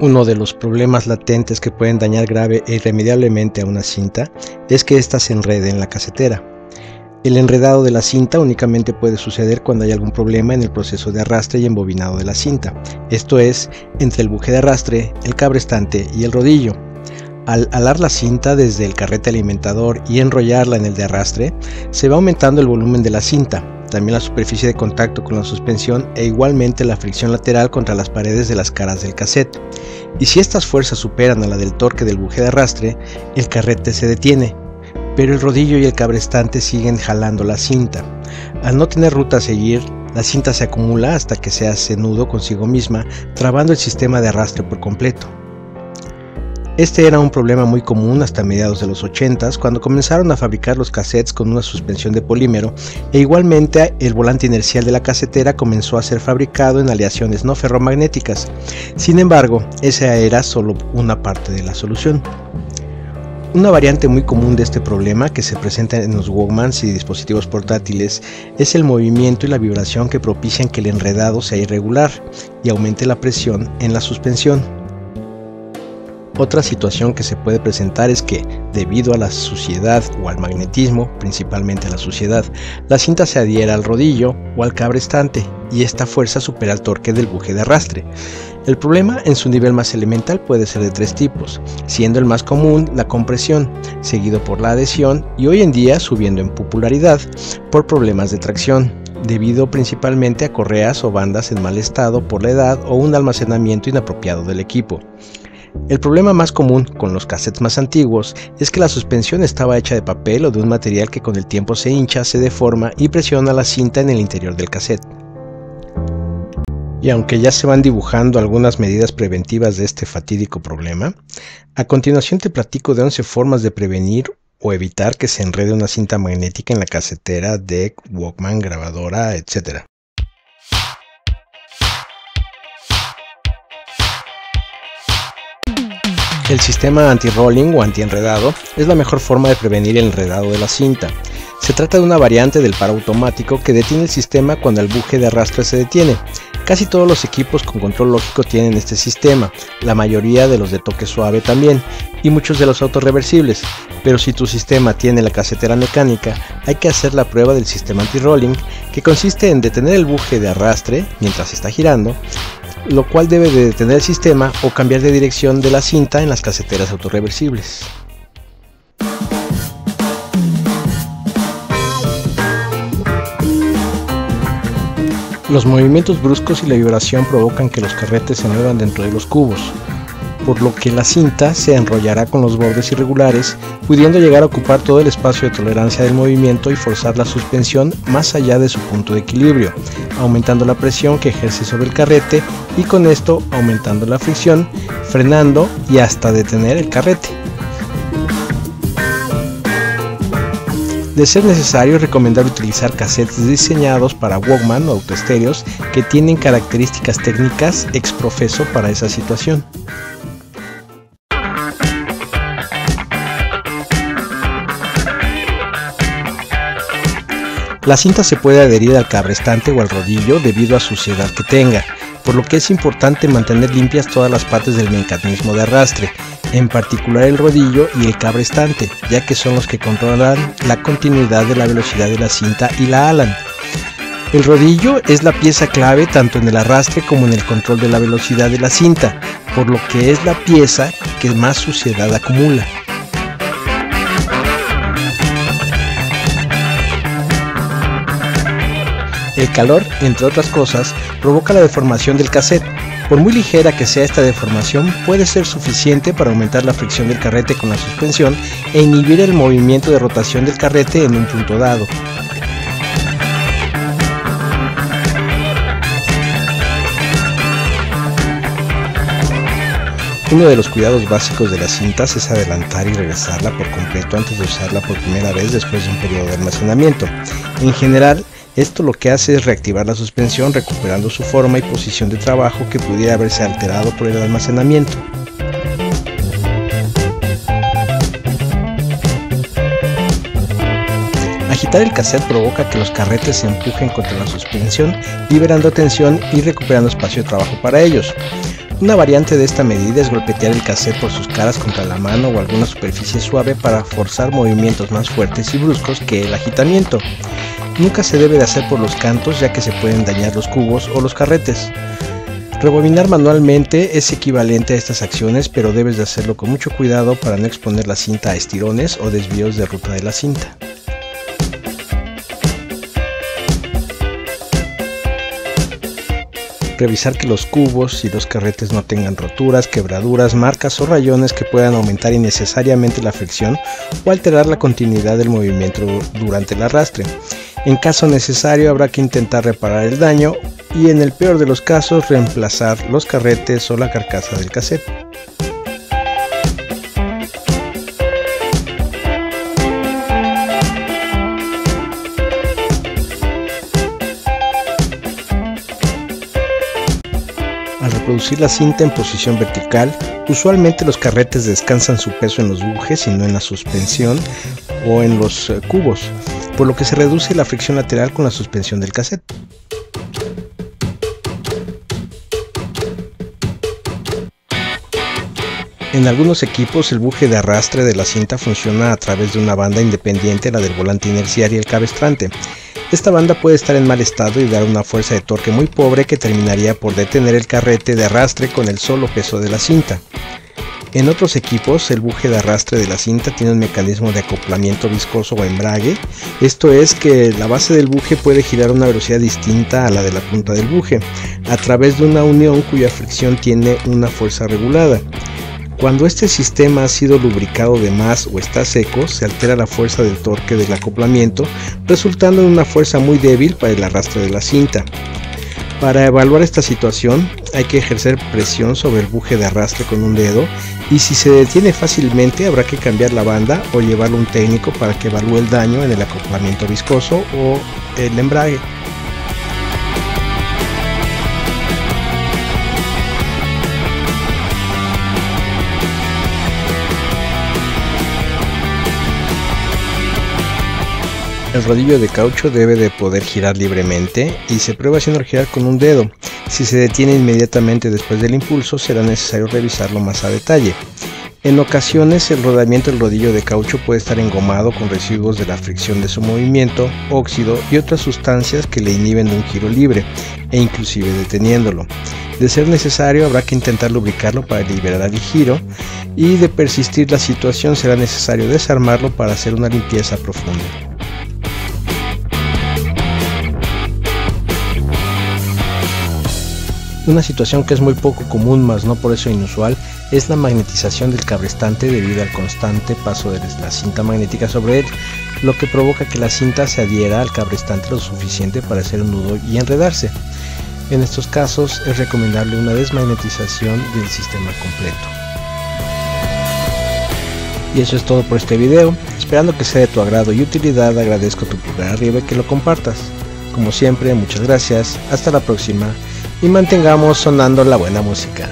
Uno de los problemas latentes que pueden dañar grave e irremediablemente a una cinta es que ésta se enrede en la casetera. El enredado de la cinta únicamente puede suceder cuando hay algún problema en el proceso de arrastre y embobinado de la cinta, esto es, entre el buje de arrastre, el cabrestante y el rodillo. Al alar la cinta desde el carrete alimentador y enrollarla en el de arrastre, se va aumentando el volumen de la cinta, también la superficie de contacto con la suspensión e igualmente la fricción lateral contra las paredes de las caras del cassette. Y si estas fuerzas superan a la del torque del buje de arrastre, el carrete se detiene, pero el rodillo y el cabrestante siguen jalando la cinta. Al no tener ruta a seguir, la cinta se acumula hasta que se hace nudo consigo misma, trabando el sistema de arrastre por completo. Este era un problema muy común hasta mediados de los 80s, cuando comenzaron a fabricar los cassettes con una suspensión de polímero, e igualmente el volante inercial de la casetera comenzó a ser fabricado en aleaciones no ferromagnéticas. Sin embargo, esa era solo una parte de la solución. Una variante muy común de este problema que se presenta en los Walkmans y dispositivos portátiles es el movimiento y la vibración que propician que el enredado sea irregular y aumente la presión en la suspensión. Otra situación que se puede presentar es que, debido a la suciedad o al magnetismo, principalmente a la suciedad, la cinta se adhiera al rodillo o al cabrestante y esta fuerza supera el torque del buje de arrastre. El problema en su nivel más elemental puede ser de tres tipos, siendo el más común la compresión, seguido por la adhesión y hoy en día subiendo en popularidad por problemas de tracción, debido principalmente a correas o bandas en mal estado por la edad o un almacenamiento inapropiado del equipo. El problema más común con los cassettes más antiguos es que la suspensión estaba hecha de papel o de un material que con el tiempo se hincha, se deforma y presiona la cinta en el interior del cassette. Y aunque ya se van dibujando algunas medidas preventivas de este fatídico problema, a continuación te platico de 11 formas de prevenir o evitar que se enrede una cinta magnética en la casetera, deck, Walkman, grabadora, etc. El sistema anti-rolling o anti-enredado es la mejor forma de prevenir el enredado de la cinta. Se trata de una variante del paro automático que detiene el sistema cuando el buje de arrastre se detiene. Casi todos los equipos con control lógico tienen este sistema, la mayoría de los de toque suave también, y muchos de los autorreversibles, pero si tu sistema tiene la casetera mecánica, hay que hacer la prueba del sistema anti-rolling, que consiste en detener el buje de arrastre mientras está girando, lo cual debe de detener el sistema o cambiar de dirección de la cinta en las caseteras autorreversibles. Los movimientos bruscos y la vibración provocan que los carretes se muevan dentro de los cubos, por lo que la cinta se enrollará con los bordes irregulares, pudiendo llegar a ocupar todo el espacio de tolerancia del movimiento y forzar la suspensión más allá de su punto de equilibrio, aumentando la presión que ejerce sobre el carrete y con esto aumentando la fricción, frenando y hasta detener el carrete. De ser necesario, es recomendable utilizar cassettes diseñados para Walkman o autoestéreos que tienen características técnicas ex profeso para esa situación. La cinta se puede adherir al cabrestante o al rodillo debido a suciedad que tenga, por lo que es importante mantener limpias todas las partes del mecanismo de arrastre, en particular el rodillo y el cabrestante, ya que son los que controlan la continuidad de la velocidad de la cinta y la alan. El rodillo es la pieza clave tanto en el arrastre como en el control de la velocidad de la cinta, por lo que es la pieza que más suciedad acumula. El calor, entre otras cosas, provoca la deformación del cassette. Por muy ligera que sea esta deformación, puede ser suficiente para aumentar la fricción del carrete con la suspensión e inhibir el movimiento de rotación del carrete en un punto dado. Uno de los cuidados básicos de las cintas es adelantar y regresarla por completo antes de usarla por primera vez después de un periodo de almacenamiento. En general, esto lo que hace es reactivar la suspensión recuperando su forma y posición de trabajo que pudiera haberse alterado por el almacenamiento. Agitar el cassette provoca que los carretes se empujen contra la suspensión, liberando tensión y recuperando espacio de trabajo para ellos. Una variante de esta medida es golpetear el cassette por sus caras contra la mano o alguna superficie suave para forzar movimientos más fuertes y bruscos que el agitamiento. Nunca se debe de hacer por los cantos, ya que se pueden dañar los cubos o los carretes. Rebobinar manualmente es equivalente a estas acciones, pero debes de hacerlo con mucho cuidado para no exponer la cinta a estirones o desvíos de ruta de la cinta. Revisar que los cubos y los carretes no tengan roturas, quebraduras, marcas o rayones que puedan aumentar innecesariamente la fricción o alterar la continuidad del movimiento durante el arrastre. En caso necesario habrá que intentar reparar el daño y en el peor de los casos reemplazar los carretes o la carcasa del cassette. Al reproducir la cinta en posición vertical, usualmente los carretes descansan su peso en los bujes y no en la suspensión o en los cubos, por lo que se reduce la fricción lateral con la suspensión del cassette. En algunos equipos el buje de arrastre de la cinta funciona a través de una banda independiente a la del volante inercial y el cabestrante. Esta banda puede estar en mal estado y dar una fuerza de torque muy pobre que terminaría por detener el carrete de arrastre con el solo peso de la cinta. En otros equipos, el buje de arrastre de la cinta tiene un mecanismo de acoplamiento viscoso o embrague. Esto es que la base del buje puede girar a una velocidad distinta a la de la punta del buje, a través de una unión cuya fricción tiene una fuerza regulada. Cuando este sistema ha sido lubricado de más o está seco, se altera la fuerza del torque del acoplamiento, resultando en una fuerza muy débil para el arrastre de la cinta. Para evaluar esta situación, hay que ejercer presión sobre el buje de arrastre con un dedo y si se detiene fácilmente habrá que cambiar la banda o llevarlo a un técnico para que evalúe el daño en el acoplamiento viscoso o el embrague. El rodillo de caucho debe de poder girar libremente y se prueba haciendo girar con un dedo. Si se detiene inmediatamente después del impulso, será necesario revisarlo más a detalle. En ocasiones el rodamiento del rodillo de caucho puede estar engomado con residuos de la fricción de su movimiento, óxido y otras sustancias que le inhiben de un giro libre e inclusive deteniéndolo. De ser necesario habrá que intentar lubricarlo para liberar el giro y de persistir la situación será necesario desarmarlo para hacer una limpieza profunda. Una situación que es muy poco común, mas no por eso inusual, es la magnetización del cabrestante debido al constante paso de la cinta magnética sobre él, lo que provoca que la cinta se adhiera al cabrestante lo suficiente para hacer un nudo y enredarse. En estos casos es recomendable una desmagnetización del sistema completo. Y eso es todo por este video, esperando que sea de tu agrado y utilidad. Agradezco tu pulgar arriba y que lo compartas. Como siempre, muchas gracias, hasta la próxima y mantengamos sonando la buena música.